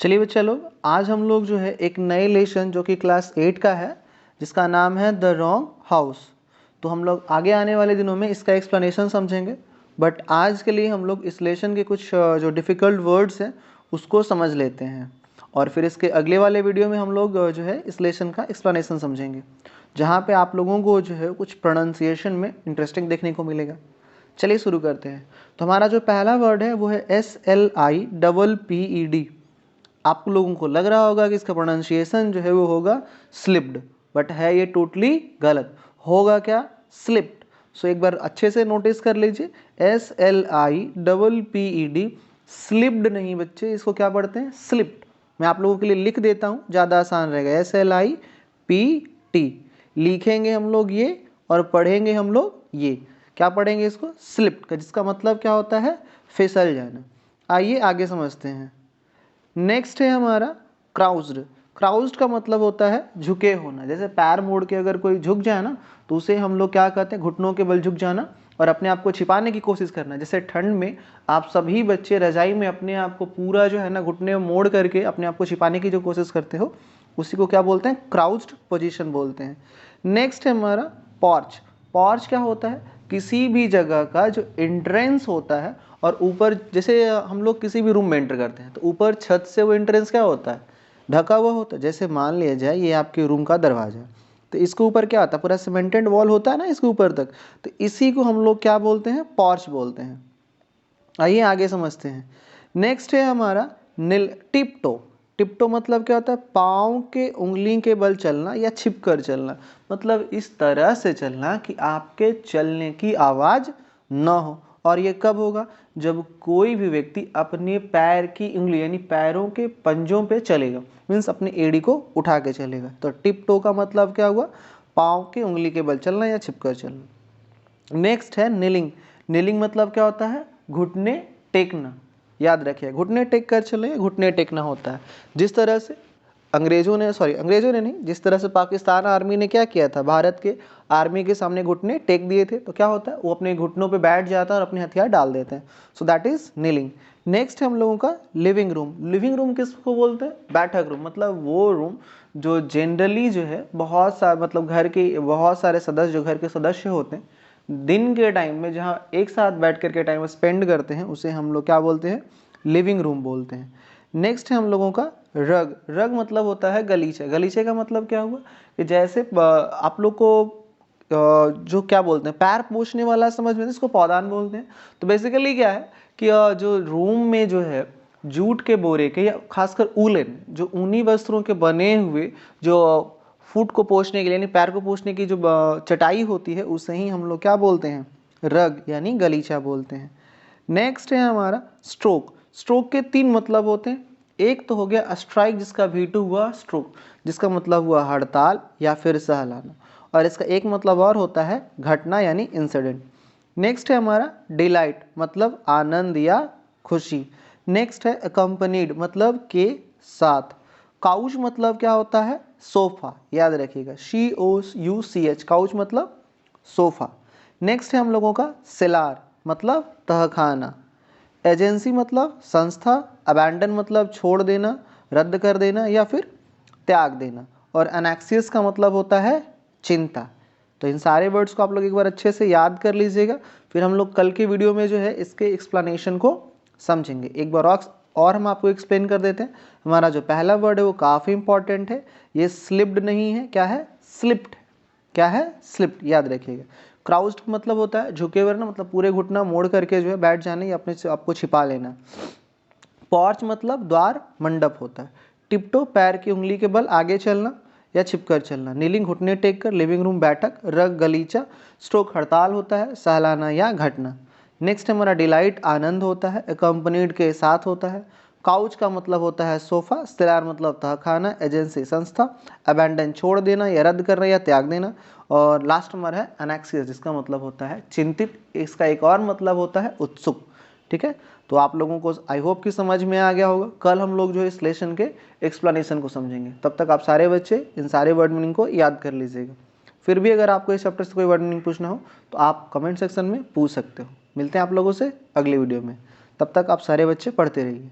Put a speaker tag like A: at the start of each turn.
A: चलिए बच्चा लोग, आज हम लोग जो है एक नए लेसन जो कि क्लास 8 का है, जिसका नाम है द रॉन्ग हाउस। तो हम लोग आगे आने वाले दिनों में इसका एक्सप्लेनेशन समझेंगे, बट आज के लिए हम लोग इस लेसन के कुछ जो डिफ़िकल्ट वर्ड्स हैं उसको समझ लेते हैं, और फिर इसके अगले वाले वीडियो में हम लोग जो है इस लेसन का एक्सप्लेनेशन समझेंगे, जहाँ पे आप लोगों को जो है कुछ प्रोनाउंसिएशन में इंटरेस्टिंग देखने को मिलेगा। चलिए शुरू करते हैं। तो हमारा जो पहला वर्ड है वो है SLIPPED। आप लोगों को लग रहा होगा कि इसका प्रोनाउंसिएशन जो है वो होगा स्लिप्ड, बट है ये टोटली गलत। होगा क्या? स्लिप्ड। सो एक बार अच्छे से नोटिस कर लीजिए, SLIPPED, स्लिप्ड नहीं बच्चे, इसको क्या पढ़ते हैं? स्लिप्ड। मैं आप लोगों के लिए लिख देता हूँ, ज़्यादा आसान रहेगा। SLIPT लिखेंगे हम लोग ये, और पढ़ेंगे हम लोग ये। क्या पढ़ेंगे इसको? स्लिप्ड का, जिसका मतलब क्या होता है? फिसल जाना। आइए आगे समझते हैं। नेक्स्ट है हमारा क्राउज्ड। क्राउज्ड का मतलब होता है झुके होना। जैसे पैर मोड़ के अगर कोई झुक जाए ना, तो उसे हम लोग क्या कहते हैं? घुटनों के बल झुक जाना और अपने आप को छिपाने की कोशिश करना। जैसे ठंड में आप सभी बच्चे रजाई में अपने आप को पूरा जो है ना घुटने मोड़ करके अपने आप को छिपाने की जो कोशिश करते हो, उसी को क्या बोलते हैं? क्राउज्ड पोजीशन बोलते हैं। नेक्स्ट है हमारा पॉर्च। पॉर्च क्या होता है? किसी भी जगह का जो एंट्रेंस होता है, और ऊपर जैसे हम लोग किसी भी रूम में एंटर करते हैं तो ऊपर छत से वो एंट्रेंस क्या होता है? ढका हुआ होता है। जैसे मान लिया जाए ये आपके रूम का दरवाजा है, तो इसके ऊपर क्या होता है? पूरा सीमेंटेड वॉल होता है ना इसके ऊपर तक, तो इसी को हम लोग क्या बोलते हैं? पॉर्च बोलते हैं। आइए आगे समझते हैं। नेक्स्ट है हमारा टिपटो। टिपटो मतलब क्या होता है? पाँव के उंगली के बल चलना या छिप कर चलना, मतलब इस तरह से चलना कि आपके चलने की आवाज़ न हो। और ये कब होगा? जब कोई भी व्यक्ति अपने पैर की उंगली यानी पैरों के पंजों पे चलेगा, मीन्स अपने एड़ी को उठा के चलेगा। तो टिपटो का मतलब क्या हुआ? पाँव के उंगली के बल चलना या छिप कर चलना। नेक्स्ट है नीलिंग। नीलिंग मतलब क्या होता है? घुटने टेकना। याद रखिए, घुटने टेक कर चले, घुटने टेकना होता है। जिस तरह से अंग्रेजों ने नहीं, जिस तरह से पाकिस्तान आर्मी ने क्या किया था? भारत के आर्मी के सामने घुटने टेक दिए थे, तो क्या होता है? वो अपने घुटनों पे बैठ जाता है और अपने हथियार डाल देते हैं। So that is kneeling. Next है हम लोगों का लिविंग रूम। लिविंग रूम किसको बोलते हैं? बैठक रूम। मतलब वो रूम जो जनरली जो है बहुत सारे, मतलब घर के बहुत सारे सदस्य, जो घर के सदस्य होते हैं, दिन के टाइम में जहाँ एक साथ बैठ कर के टाइम स्पेंड करते हैं, उसे हम लोग क्या बोलते हैं? लिविंग रूम बोलते हैं। नेक्स्ट है हम लोगों का रग। रग मतलब होता है गलीचा। गलीचे का मतलब क्या हुआ? कि जैसे आप लोग को जो क्या बोलते हैं, पैर पोंछने वाला समझ में, इसको पौधान बोलते हैं। तो बेसिकली क्या है कि जो रूम में जो है जूट के बोरे के, या खासकर ऊलन, जो ऊनी वस्त्रों के बने हुए जो फुट को पोंछने के लिए यानी पैर को पोंछने की जो चटाई होती है, उसे ही हम लोग क्या बोलते हैं? रग यानी गलीचा बोलते हैं। नेक्स्ट है हमारा स्ट्रोक। स्ट्रोक के 3 मतलब होते हैं। एक तो हो गया स्ट्राइक, जिसका V2 हुआ स्ट्रोक, जिसका मतलब हुआ हड़ताल या फिर सहलाना, और इसका एक मतलब और होता है घटना यानी इंसिडेंट। नेक्स्ट है हमारा डिलाइट, मतलब आनंद या खुशी। नेक्स्ट है अकम्पनीड, मतलब के साथ। काउच मतलब क्या होता है? सोफा। याद रखिएगा, COUCH, काउच मतलब सोफा। नेक्स्ट है हम लोगों का सेलार, मतलब तहखाना। एजेंसी मतलब संस्था। अबैंडन मतलब छोड़ देना, रद्द कर देना या फिर त्याग देना। और एनेक्सियस का मतलब होता है चिंता। तो इन सारे वर्ड्स को आप लोग एक बार अच्छे से याद कर लीजिएगा, फिर हम लोग कल के वीडियो में जो है इसके एक्सप्लेनेशन को समझेंगे। एक बार और हम आपको एक्सप्लेन कर देते हैं। हमारा जो पहला वर्ड है वो काफ़ी इंपॉर्टेंट है। ये स्लिप्ड नहीं है, क्या है? स्लिप्ड। क्या है? स्लिप्ड। याद रखिएगा। क्राउज्ड मतलब होता है झुके हुए ना, मतलब पूरे घुटना मोड़ करके जो है बैठ जाने या अपने से आपको छिपा लेना। पॉर्च मतलब द्वार मंडप होता है। टिपटो पैर की उंगली के बल आगे चलना या छिपकर चलना। नीलिंग घुटने टेक कर। लिविंग रूम बैठक। रग गलीचा। स्ट्रोक हड़ताल होता है, सहलाना या घटना। नेक्स्ट हमारा डिलाइट आनंद होता है, अकम्पनीड के साथ होता है। काउच का मतलब होता है सोफा। स्टेलार मतलब तहखाना। एजेंसी संस्था। अबैंडन छोड़ देना या रद्द करना या त्याग देना। और लास्ट नंबर है एनेक्सियस, जिसका मतलब होता है चिंतित। इसका एक और मतलब होता है उत्सुक। ठीक है, तो आप लोगों को आई होप कि समझ में आ गया होगा। कल हम लोग जो है इस लेसन के एक्सप्लेनेशन को समझेंगे। तब तक आप सारे बच्चे इन सारे वर्ड मीनिंग को याद कर लीजिएगा। फिर भी अगर आपको इस चैप्टर से कोई वर्ड मीनिंग पूछना हो तो आप कमेंट सेक्शन में पूछ सकते हो। मिलते हैं आप लोगों से अगले वीडियो में। तब तक आप सारे बच्चे पढ़ते रहिए।